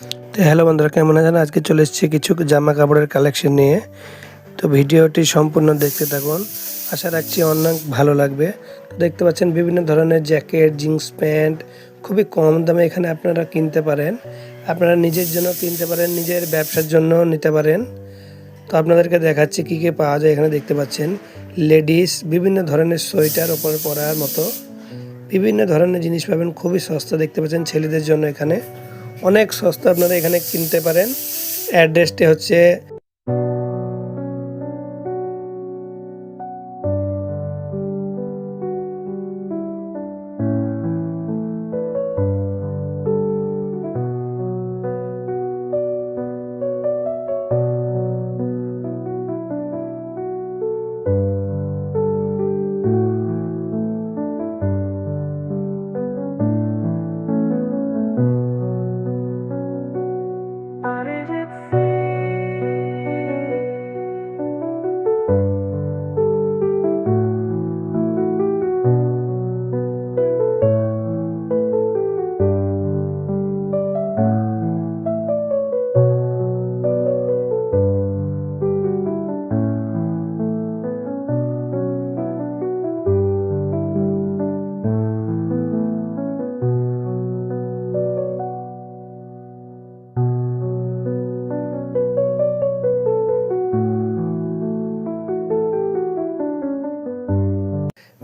তো হ্যালো বন্ধুরা, কেমন আছেন? আজকে চলে এসেছি কিছু জামা কাপড়ের কালেকশন নিয়ে। তো ভিডিওটি সম্পূর্ণ দেখতে থাকুন, আশা রাখছি অনেক ভালো লাগবে। তো দেখতে পাচ্ছেন বিভিন্ন ধরনের জ্যাকেট, জিন্স প্যান্ট খুবই কম দামে এখানে আপনারা কিনতে পারেন। আপনারা নিজের জন্য কিনতে পারেন, নিজের ব্যবসার জন্য নিতে পারেন। তো আপনাদেরকে দেখাচ্ছি কী কী পাওয়া যায়। এখানে দেখতে পাচ্ছেন লেডিস বিভিন্ন ধরনের সোয়েটার ওপরে পরার মতো বিভিন্ন ধরনের জিনিস পাবেন, খুবই সস্তা। দেখতে পাচ্ছেন ছেলেদের জন্য এখানে অনেক সস্তা, আপনারা এখানে কিনতে পারেন। অ্যাড্রেসটি হচ্ছে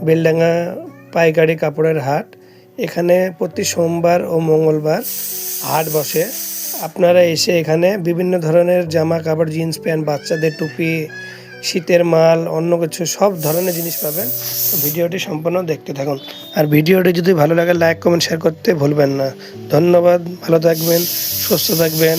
বেলডাঙ্গা পাইকারি কাপড়ের হাট। এখানে প্রতি সোমবার ও মঙ্গলবার হাট বসে। আপনারা এসে এখানে বিভিন্ন ধরনের জামা কাপড়, জিন্স প্যান্ট, বাচ্চাদের টুপি, শীতের মাল, অন্য কিছু সব ধরনের জিনিস পাবেন। তো ভিডিওটি সম্পূর্ণ দেখতে থাকুন। আর ভিডিওটি যদি ভালো লাগে লাইক, কমেন্ট, শেয়ার করতে ভুলবেন না। ধন্যবাদ, ভালো থাকবেন, সুস্থ থাকবেন।